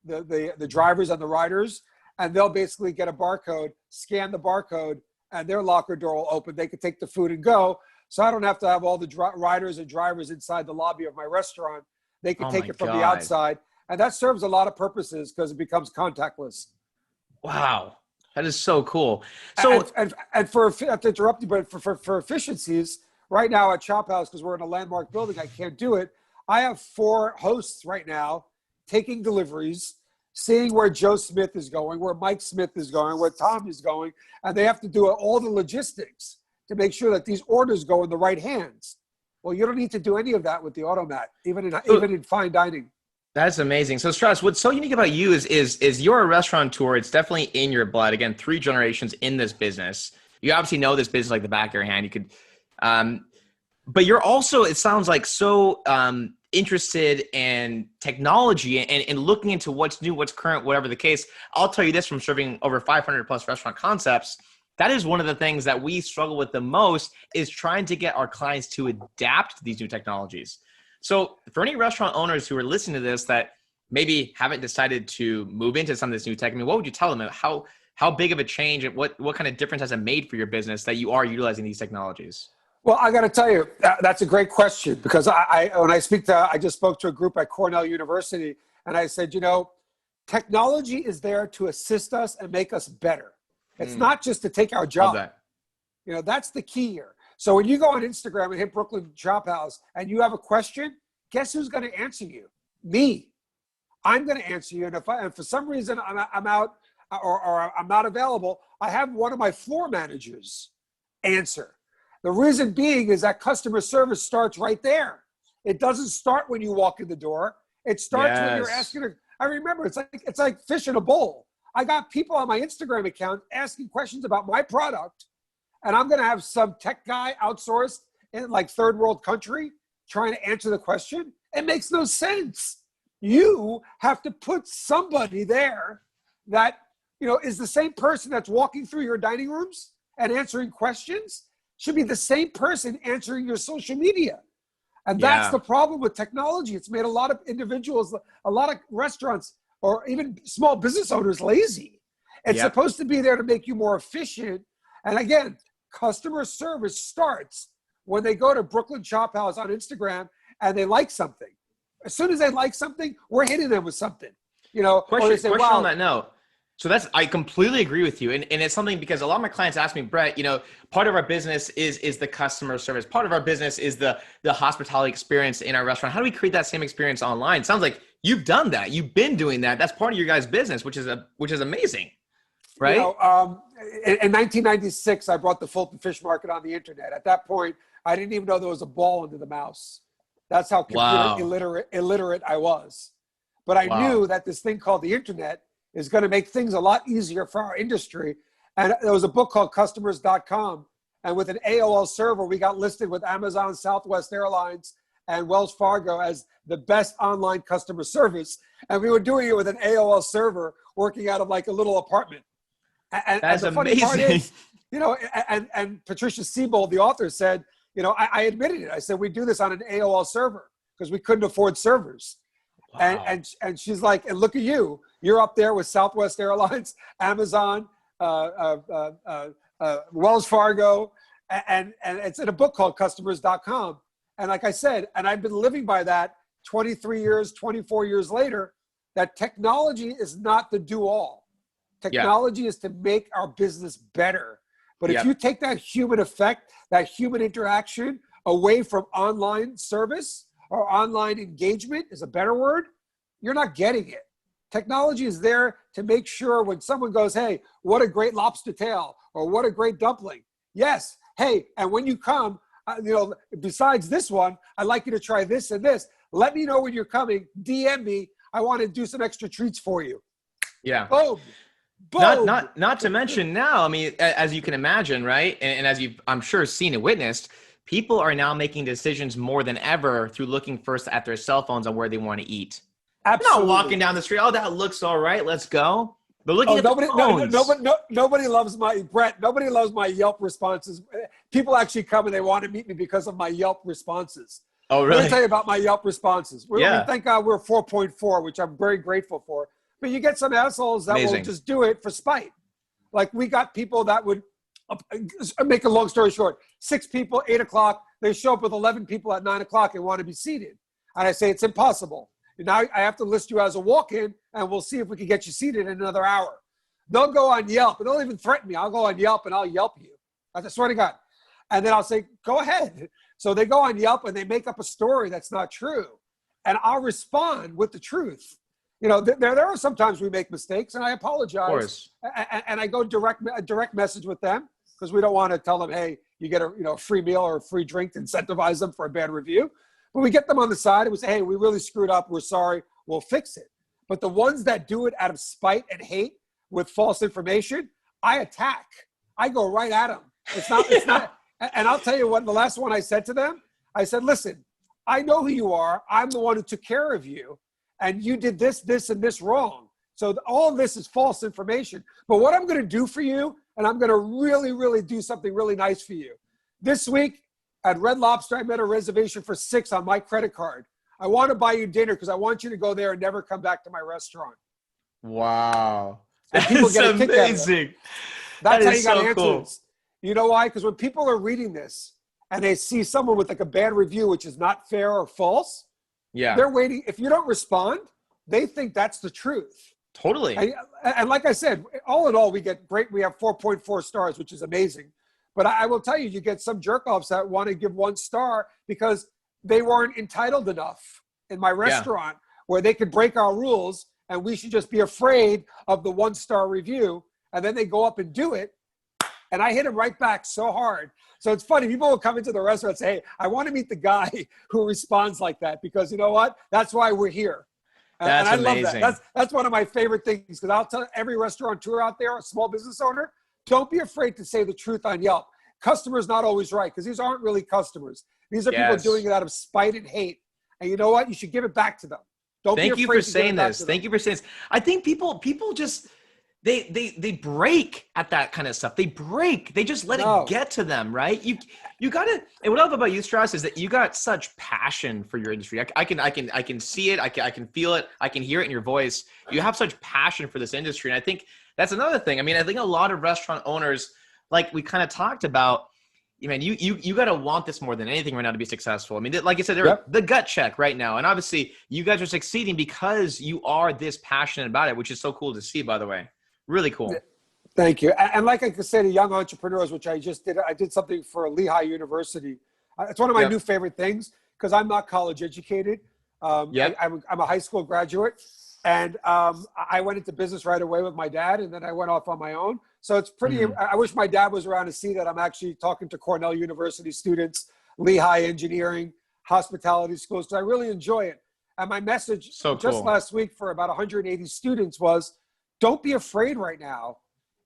the drivers and the riders, and they'll basically get a barcode, scan the barcode, and their locker door will open. They can take the food and go. So I don't have to have all the riders and drivers inside the lobby of my restaurant. They can take it from the outside. And that serves a lot of purposes because it becomes contactless. Wow. That is so cool. So, and for, not to interrupt you, but for efficiencies, right now at Chop House, because we're in a landmark building, I can't do it. I have 4 hosts right now taking deliveries, seeing where Joe Smith is going, where Mike Smith is going, where Tom is going, and they have to do all the logistics to make sure that these orders go in the right hands. Well, you don't need to do any of that with the automat, even in fine dining. That's amazing. So Stratis, what's so unique about you is you're a restaurateur. It's definitely in your blood. Again, 3 generations in this business. You obviously know this business like the back of your hand. You could, but you're also, it sounds like, so interested in technology and looking into what's new, what's current, whatever the case. I'll tell you this, from serving over 500 plus restaurant concepts, that is one of the things that we struggle with the most, is trying to get our clients to adapt to these new technologies. So for any restaurant owners who are listening to this that maybe haven't decided to move into some of this new tech, I mean, what would you tell them? How big of a change and what kind of difference has it made for your business that you are utilizing these technologies? Well, I got to tell you, that's a great question, because I just spoke to a group at Cornell University, and I said, technology is there to assist us and make us better. It's not just to take our job. That's the key here. So when you go on Instagram and hit Brooklyn Chop House and you have a question, guess who's going to answer you? Me. I'm going to answer you. And if for some reason I'm out or I'm not available, I have one of my floor managers answer. The reason being is that customer service starts right there. It doesn't start when you walk in the door. It starts when you're asking. I remember it's like fish in a bowl. I got people on my Instagram account asking questions about my product, and I'm going to have some tech guy outsourced in like third world country trying to answer the question. It makes no sense. You have to put somebody there that, is the same person that's walking through your dining rooms and answering questions, should be the same person answering your social media. And that's the problem with technology. It's made a lot of individuals, a lot of restaurants, or even small business owners lazy. It's supposed to be there to make you more efficient. And again, customer service starts when they go to Brooklyn Chop House on Instagram and they like something. As soon as they like something, we're hitting them with something. Question on that note. So I completely agree with you. And it's something, because a lot of my clients ask me, Brett, part of our business is the customer service. Part of our business is the hospitality experience in our restaurant. How do we create that same experience online? It sounds like you've done that. You've been doing that. That's part of your guys' business, which is amazing, right? In 1996, I brought the Fulton Fish Market on the internet. At that point, I didn't even know there was a ball under the mouse. That's how computer illiterate I was. But I knew that this thing called the internet is going to make things a lot easier for our industry. And there was a book called customers.com. And with an AOL server, we got listed with Amazon, Southwest Airlines, and Wells Fargo as the best online customer service. And we were doing it with an AOL server working out of like a little apartment. And that's the funny amazing. Part is, and Patricia Siebold, the author, said, I admitted it. I said, we do this on an AOL server because we couldn't afford servers. Wow. And she's like, and look at you. You're up there with Southwest Airlines, Amazon, Wells Fargo, and it's in a book called customers.com. And like I said, and I've been living by that 23 years, 24 years later, that technology is not the do-all. Technology is to make our business better. But if you take that human effect, that human interaction away from online service or online engagement is a better word, you're not getting it. Technology is there to make sure when someone goes, hey, what a great lobster tail, or what a great dumpling. Yes. Hey, and when you come, besides this one, I'd like you to try this and this. Let me know when you're coming. DM me. I want to do some extra treats for you. Yeah. Boom. Boom. Not to mention now, I mean, as you can imagine, right? And as you've, I'm sure, seen and witnessed, people are now making decisions more than ever through looking first at their cell phones on where they want to eat. They're not walking Absolutely. down the street. Oh, that looks all right. Let's go. They're looking Oh, at their phones. nobody loves my Brett. Nobody loves my Yelp responses. People actually come and they want to meet me because of my Yelp responses. Oh, Let me really? tell you about my Yelp responses. Yeah. Thank God we're 4.4, which I'm very grateful for. But you get some assholes that will Amazing. just do it for spite. Like we got people that would make a long story short, 6 people, 8 o'clock. They show up with 11 people at 9 o'clock and want to be seated. And I say, it's impossible. Now I have to list you as a walk-in and we'll see if we can get you seated in another hour. They'll go on Yelp and they'll even threaten me. I'll go on Yelp and I'll Yelp you. I swear to God. And then I'll say, go ahead. So they go on Yelp and they make up a story that's not true. And I'll respond with the truth. You know, there are sometimes we make mistakes and I apologize. Of course. And I go direct message with them because we don't want to tell them, hey, you get a free meal or a free drink to incentivize them for a bad review. But we get them on the side and we say, hey, we really screwed up. We're sorry. We'll fix it. But the ones that do it out of spite and hate with false information, I attack. I go right at them. It's not. And I'll tell you what, the last one I said to them, I said, listen, I know who you are. I'm the one who took care of you. And you did this, and this wrong. So all of this is false information. But what I'm going to do for you, and I'm going to really, really do something really nice for you. This week at Red Lobster, I made a reservation for 6 on my credit card. I want to buy you dinner because I want you to go there and never come back to my restaurant. Wow. And people get a kick out of it. Amazing. That's That how is you got to so answer cool. this. You know why? Because when people are reading this and they see someone with like a bad review, which is not fair or false, Yeah. they're waiting. If you don't respond, they think that's the truth. Totally. And like I said, all in all, we have 4.4 stars, which is amazing. But I will tell you, you get some jerk-offs that want to give 1 star because they weren't entitled enough in my restaurant where they could break our rules and we should just be afraid of the 1-star review. And then they go up and do it. And I hit them right back so hard. So it's funny. People will come into the restaurant and say, hey, I want to meet the guy who responds like that because you know what? That's why we're here. That's and I amazing. love that. That's one of my favorite things because I'll tell every restaurateur out there, a small business owner, don't be afraid to say the truth on Yelp. Customers not always right because these aren't really customers. These are people doing it out of spite and hate. And you know what? You should give it back to them. Don't be afraid to give it back to them. Thank you for saying this. Thank you for saying this. I think people just they break at that kind of stuff. They break. They just let it get to them, right? You got to. And what I love about you, Stratis, is that you got such passion for your industry. I can see it. I can feel it. I can hear it in your voice. You have such passion for this industry, and I think that's another thing. I mean, I think a lot of restaurant owners, like we kind of talked about, man, you got to want this more than anything right now to be successful. I mean, like you said, the gut check right now, and obviously you guys are succeeding because you are this passionate about it, which is so cool to see. By the way. Really cool. Thank you. And like I could say to young entrepreneurs, which I just did, I did something for Lehigh University. It's one of my new favorite things because I'm not college educated. I'm a high school graduate. And I went into business right away with my dad, and then I went off on my own. So it's pretty, I wish my dad was around to see that I'm actually talking to Cornell University students, Lehigh engineering, hospitality schools. So I really enjoy it. And my message just last week for about 180 students was, don't be afraid right now.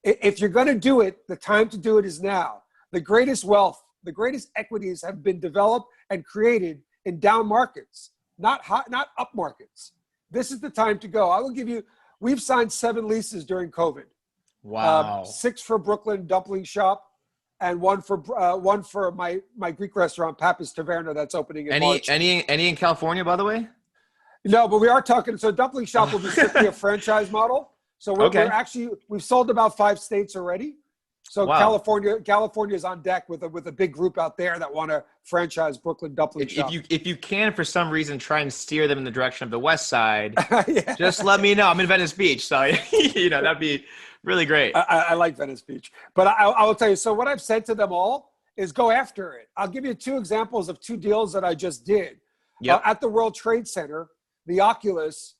If you're going to do it, the time to do it is now. The greatest wealth, the greatest equities have been developed and created in down markets, not up markets. This is the time to go. I will give you, we've signed 7 leases during COVID. Wow. 6 for Brooklyn Dumpling Shop and one for my Greek restaurant, Papa's Taverna, that's opening in March. Any in California, by the way? No, but we are talking. So Dumpling Shop will be strictly a franchise model. So we've sold about 5 states already. So California is on deck with a big group out there that want to franchise Brooklyn Dumpling Shop. If you can, for some reason, try and steer them in the direction of the West Side, just let me know. I'm in Venice Beach, so that'd be really great. I like Venice Beach, but I will tell you. So what I've said to them all is go after it. I'll give you 2 examples of 2 deals that I just did at the World Trade Center. The Oculus.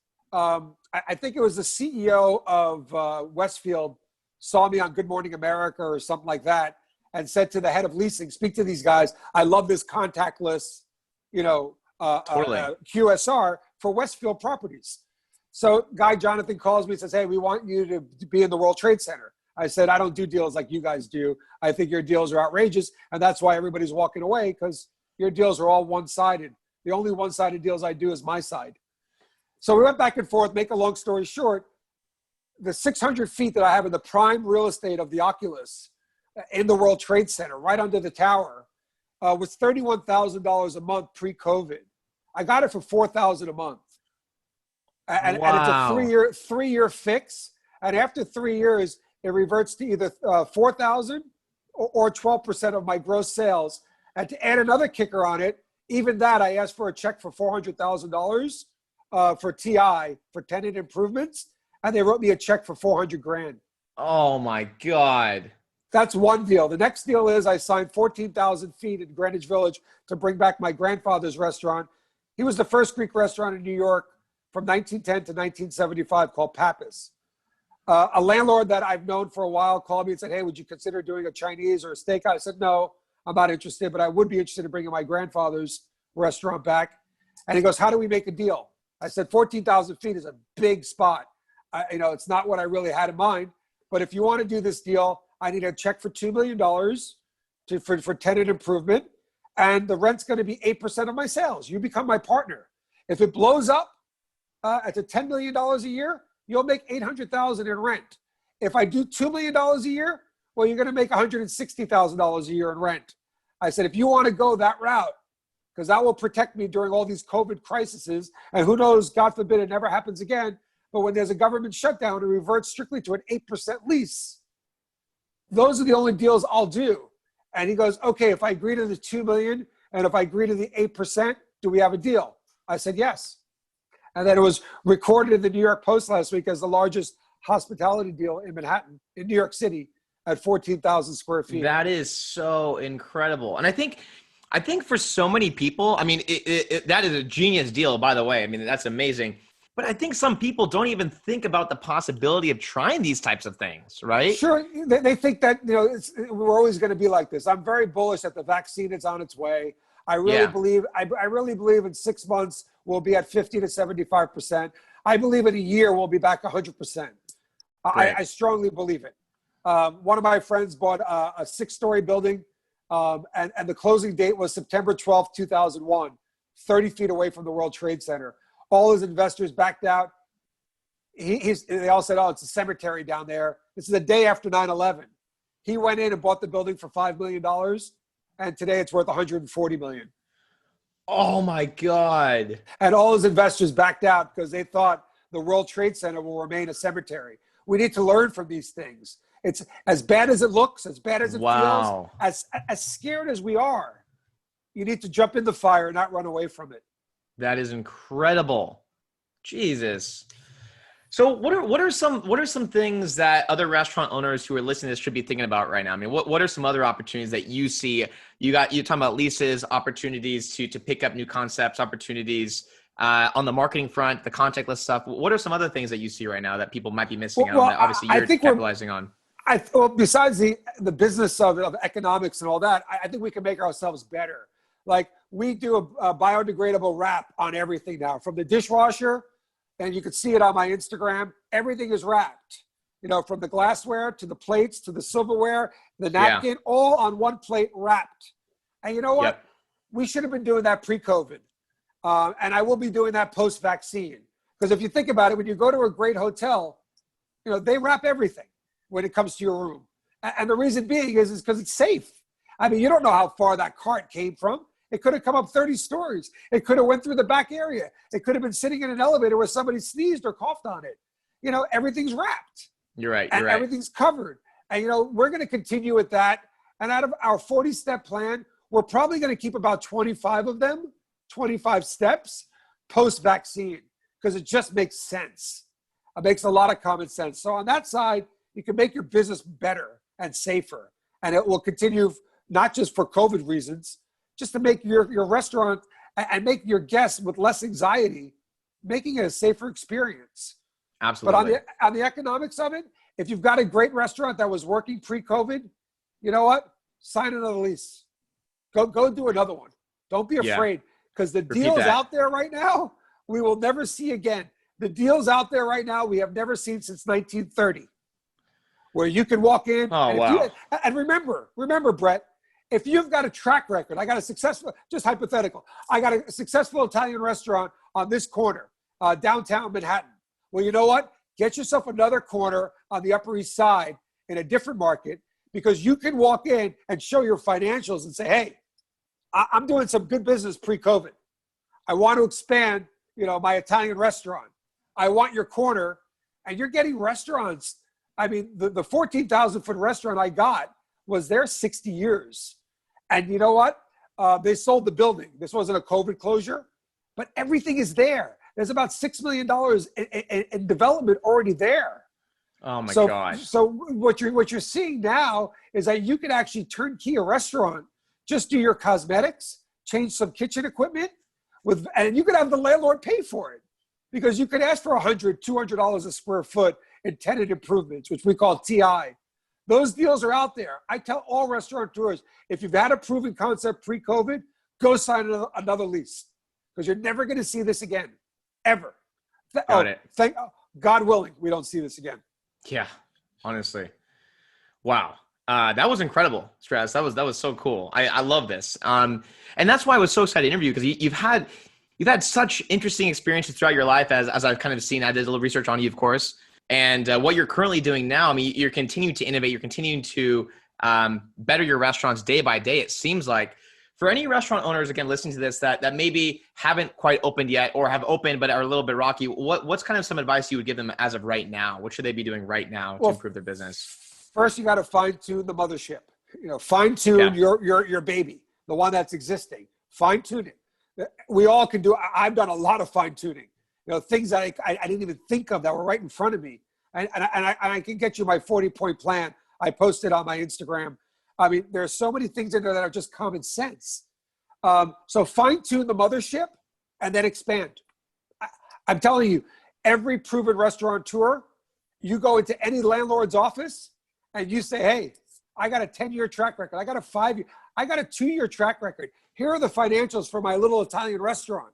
I think it was the CEO of Westfield saw me on Good Morning America or something like that and said to the head of leasing, speak to these guys. I love this contactless, QSR for Westfield properties. So guy Jonathan calls me and says, hey, we want you to be in the World Trade Center. I said, I don't do deals like you guys do. I think your deals are outrageous. And that's why everybody's walking away, because your deals are all one-sided. The only one-sided deals I do is my side. So we went back and forth. Make a long story short, the 600 feet that I have in the prime real estate of the Oculus in the World Trade Center, right under the tower, was $31,000 a month pre-COVID. I got it for $4,000 a month. And it's a three-year fix. And after 3 years, it reverts to either 4,000 or 12% of my gross sales. And to add another kicker on it, even that, I asked for a check for $400,000 for TI, for tenant improvements, and they wrote me a check for $400,000. Oh my God. That's one deal. The next deal is I signed 14,000 feet in Greenwich Village to bring back my grandfather's restaurant. He was the first Greek restaurant in New York from 1910 to 1975 called Pappas. A landlord that I've known for a while called me and said, hey, would you consider doing a Chinese or a steakhouse? I said, no, I'm not interested, but I would be interested in bringing my grandfather's restaurant back. And he goes, how do we make a deal? I said, 14,000 feet is a big spot. It's not what I really had in mind, but if you want to do this deal, I need a check for $2 million for tenant improvement, and the rent's going to be 8% of my sales. You become my partner. If it blows up at $10 million a year, you'll make $800,000 in rent. If I do $2 million a year, well, you're going to make $160,000 a year in rent. I said, if you want to go that route, because that will protect me during all these COVID crises, and who knows, God forbid it never happens again, but when there's a government shutdown, it reverts strictly to an 8% lease. Those are the only deals I'll do. And he goes, okay, if I agree to the $2 million and if I agree to the 8%, do we have a deal? I said, yes. And then it was recorded in the New York Post last week as the largest hospitality deal in Manhattan, in New York City, at 14,000 square feet. That is so incredible. And I think for so many people, I mean, that is a genius deal, by the way. I mean, that's amazing. But I think some people don't even think about the possibility of trying these types of things, right? Sure. They think that, we're always going to be like this. I'm very bullish that the vaccine is on its way. I really believe in 6 months we'll be at 50 to 75%. I believe in a year we'll be back 100%. I strongly believe it. One of my friends bought a 6-story building, and the closing date was September 12th, 2001, 30 feet away from the World Trade Center. All his investors backed out. They all said, oh, it's a cemetery down there. This is the day after 9/11. He went in and bought the building for $5 million, and today it's worth $140 million. Oh, my God. And all his investors backed out because they thought the World Trade Center will remain a cemetery. We need to learn from these things. It's as bad as it looks, as bad as it feels, as scared as we are. You need to jump in the fire and not run away from it. That is incredible. Jesus. So what are some things that other restaurant owners who are listening to this should be thinking about right now? I mean, what are some other opportunities that you see? You're talking about leases, opportunities to pick up new concepts, oppositions on the marketing front, the contactless stuff. What are some other things that you see right now that people might be missing out on that obviously you're capitalizing on? Besides the business of economics and all that, I think we can make ourselves better. Like we do a biodegradable wrap on everything now, from the dishwasher, and you can see it on my Instagram. Everything is wrapped, from the glassware to the plates to the silverware, the napkin, all on one plate wrapped. And you know what? Yep. We should have been doing that pre-COVID. And I will be doing that post-vaccine. Because if you think about it, when you go to a great hotel, they wrap everything when it comes to your room. And the reason being is because it's safe. I mean, you don't know how far that cart came from. It could have come up 30 stories. It could have went through the back area. It could have been sitting in an elevator where somebody sneezed or coughed on it. Everything's wrapped. You're right. Everything's covered. And, we're going to continue with that. And out of our 40-step plan, we're probably going to keep about 25 of them, 25 steps post-vaccine, because it just makes sense. It makes a lot of common sense. So on that side, you can make your business better and safer. And it will continue not just for COVID reasons, just to make your restaurant and make your guests with less anxiety, making it a safer experience. Absolutely. But on the economics of it, if you've got a great restaurant that was working pre-COVID, you know what? Sign another lease. Go do another one. Don't be afraid, because the deals out there right now, we will never see again. the deals out there right now we have never seen since 1930, where you can walk in. Oh, wow. And remember, Brett, if you've got a track record, I got a successful, just hypothetical, I got a successful Italian restaurant on this corner, downtown Manhattan. Well, you know what? Get yourself another corner on the Upper East Side in a different market, because you can walk in and show your financials and say, hey, I'm doing some good business pre-COVID. I want to expand, my Italian restaurant. I want your corner. And you're getting restaurants. I mean, the 14,000 foot restaurant I got was there 60 years. And you know what? They sold the building. This wasn't a COVID closure, but everything is there. There's about $6 million in development already there. Oh my God. So what you're seeing now is that you can actually turnkey a restaurant, just do your cosmetics, change some kitchen equipment, and you could have the landlord pay for it, because you could ask for $100, $200 a square foot in tenant improvements, which we call TI. Those deals are out there. I tell all restaurateurs, if you've had a proven concept pre-COVID, go sign another lease, because you're never going to see this again, ever. Got it. Thank God willing, we don't see this again. Yeah, honestly. Wow. That was incredible, Stratis. That was so cool. I love this. And that's why I was so excited to interview, because you've had such interesting experiences throughout your life, as I've kind of seen. I did a little research on you, of course. And what you're currently doing now, I mean, you're continuing to innovate. You're continuing to better your restaurants day by day, it seems like. For any restaurant owners, again, listening to this, that maybe haven't quite opened yet, or have opened but are a little bit rocky, what's kind of some advice you would give them as of right now? What should they be doing right now to improve their business? First, you got to fine-tune the mothership. Fine-tune your baby, the one that's existing. Fine-tune it. We all can do. I've done a lot of fine-tuning. Things that I didn't even think of that were right in front of me. And I can get you my 40-point plan. I posted on my Instagram. I mean, there's so many things in there that are just common sense. So fine-tune the mothership and then expand. I'm telling you, every proven restaurateur, you go into any landlord's office and you say, hey, I got a 10-year track record. I got a 5-year. I got a 2-year track record. Here are the financials for my little Italian restaurant.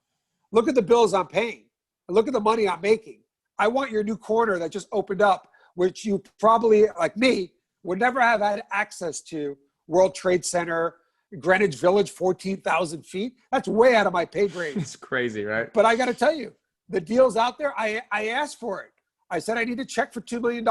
Look at the bills I'm paying. Look at the money I'm making. I want your new corner that just opened up, which you probably, like me, would never have had access to. World Trade Center, Greenwich Village, 14,000 feet. That's way out of my pay grade. It's crazy, right? But I got to tell you, the deals out there, I asked for it. I said I need a check for $2 million.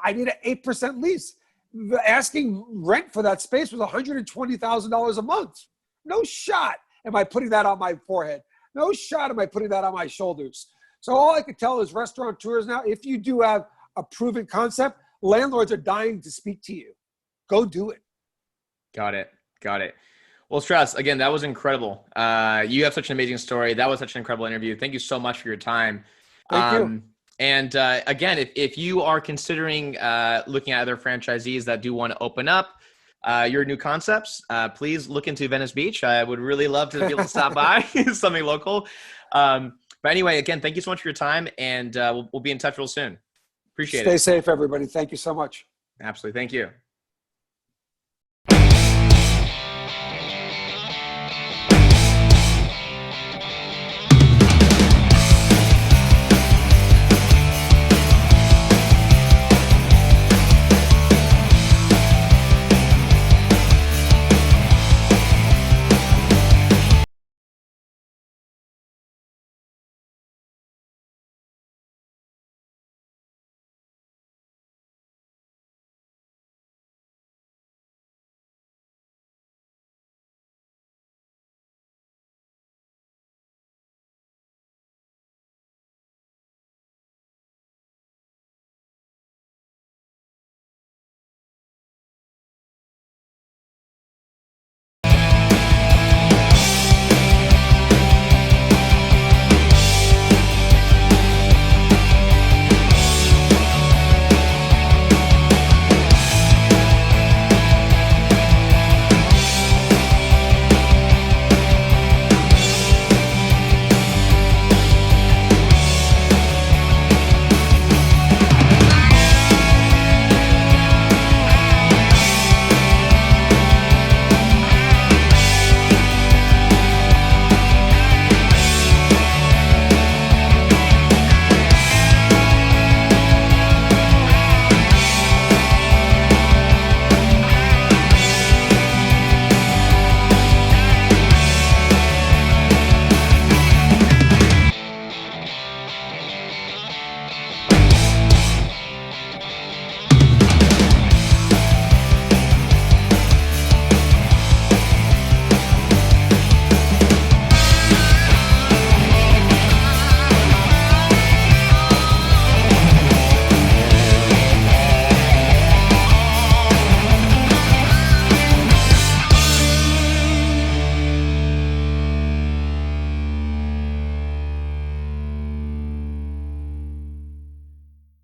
I need an 8% lease. The asking rent for that space was $120,000 a month. No shot am I putting that on my forehead. No shot am I putting that on my shoulders. So all I could tell is restaurateurs now, if you do have a proven concept, landlords are dying to speak to you. Go do it. Got it. Well, Stratis, again, that was incredible. You have such an amazing story. That was such an incredible interview. Thank you so much for your time. Thank you. And again, if you are considering looking at other franchisees that do want to open up your new concepts, please look into Venice Beach. I would really love to be able to stop by, something local. But anyway, again, thank you so much for your time, and we'll be in touch real soon. Appreciate it. Stay safe, everybody. Thank you so much. Absolutely. Thank you.